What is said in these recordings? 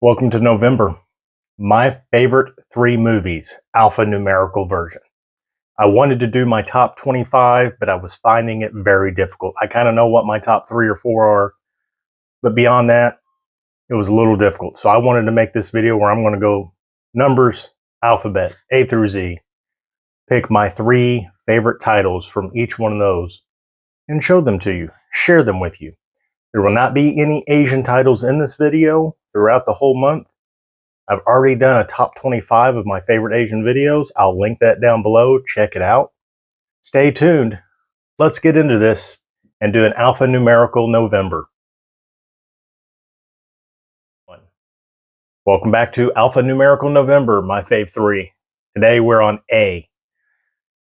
Welcome to November. My favorite 3 movies, alphanumerical version. I wanted to do my top 25, but I was finding it very difficult. I kind of know what my top 3 or 4 are, but beyond that, it was a little difficult. So I wanted to make this video where I'm going to go numbers, alphabet, A through Z, pick my 3 favorite titles from each one of those, and show them to you, share them with you. There will not be any Asian titles in this video throughout the whole month. I've already done a top 25 of my favorite Asian videos. I'll link that down below. Check it out. Stay tuned. Let's get into this and do an alphanumerical November. Welcome back to Alphanumerical November, my fave 3. Today we're on A.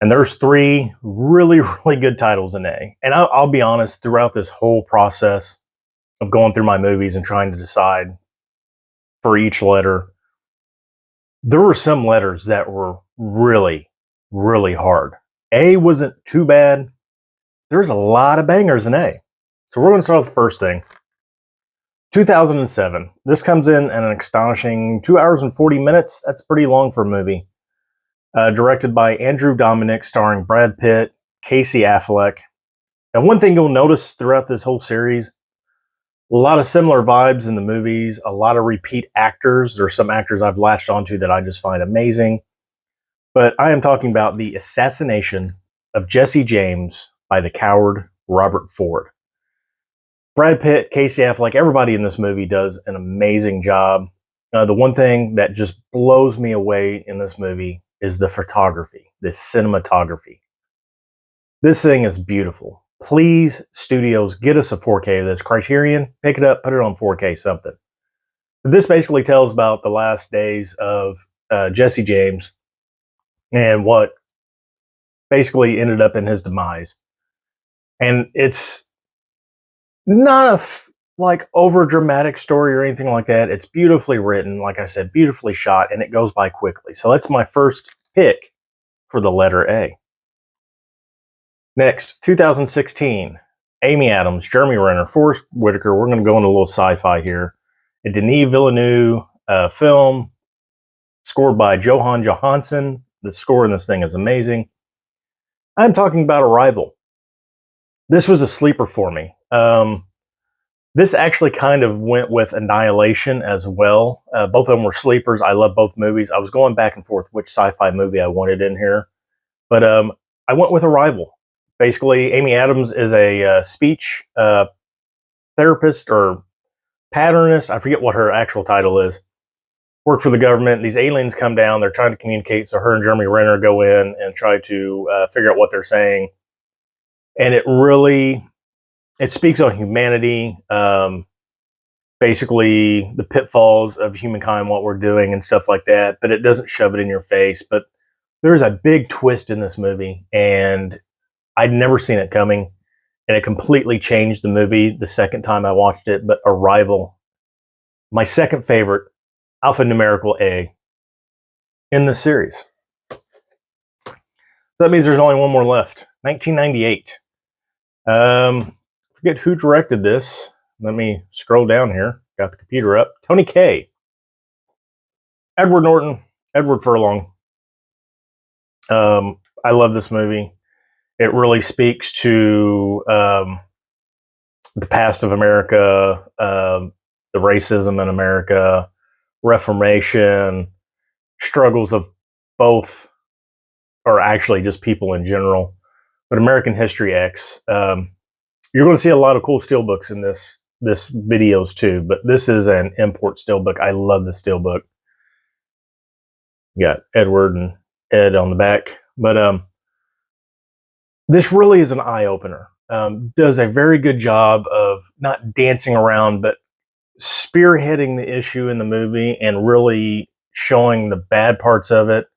And there's 3 really good titles in A. And I'll be honest, throughout this whole process of going through my movies and trying to decide for each letter, there were some letters that were really hard. A wasn't too bad. There's a lot of bangers in A. So we're going to start with the first thing. 2007. This comes in at an astonishing 2 hours and 40 minutes. That's pretty long for a movie. Directed by Andrew Dominik, starring Brad Pitt, Casey Affleck. And one thing you'll notice throughout this whole series, a lot of similar vibes in the movies, a lot of repeat actors. There's some actors I've latched onto that I just find amazing. But I am talking about the assassination of Jesse James by the coward Robert Ford. Brad Pitt, Casey Affleck, everybody in this movie does an amazing job. The one thing that just blows me away in this movie is the photography, the cinematography. This thing is beautiful. Please, studios, get us a 4K of this. Criterion, pick it up, put it on 4K something. This basically tells about the last days of Jesse James and what basically ended up in his demise. And it's not a over dramatic story or anything like that. It's beautifully written, like I said, beautifully shot, and it goes by quickly. So that's my first pick for the letter A. Next, 2016, Amy Adams, Jeremy Renner, Forrest Whitaker. We're going to go into a little sci-fi here. A Denis Villeneuve film, scored by Johan Johansson. The score in this thing is amazing. I'm talking about Arrival. This was a sleeper for me. This actually kind of went with Annihilation as well. Both of them were sleepers. I love both movies. I was going back and forth which sci-fi movie I wanted in here. But I went with Arrival. Basically, Amy Adams is a speech therapist or patternist. I forget what her actual title is. Work for the government. These aliens come down. They're trying to communicate. So her and Jeremy Renner go in and try to figure out what they're saying. And it speaks on humanity, basically the pitfalls of humankind, what we're doing and stuff like that. But it doesn't shove it in your face. But there's a big twist in this movie, and I'd never seen it coming, and it completely changed the movie the second time I watched it. But Arrival, my second favorite alphanumerical A in the series. So that means there's only one more left. 1998. Forget who directed this. Let me scroll down here. Got the computer up. Tony Kaye. Edward Norton. Edward Furlong. I love this movie. It really speaks to the past of America, the racism in America, Reformation, struggles of both, or actually just people in general. But American History X. You're going to see a lot of cool steelbooks in this videos too, but this is an import steelbook. I love the steelbook. You got Edward and Ed on the back. But this really is an eye-opener. Does a very good job of not dancing around, but spearheading the issue in the movie and really showing the bad parts of it.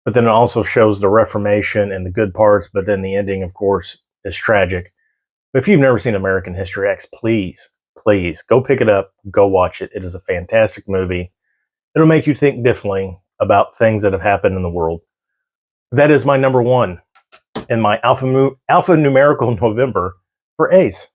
But then it also shows the Reformation and the good parts. But then the ending, of course, is tragic. But if you've never seen American History X, please go pick it up. Go watch it. It is a fantastic movie. It'll make you think differently about things that have happened in the world. That is my number 1 in my alphanumerical November for A's.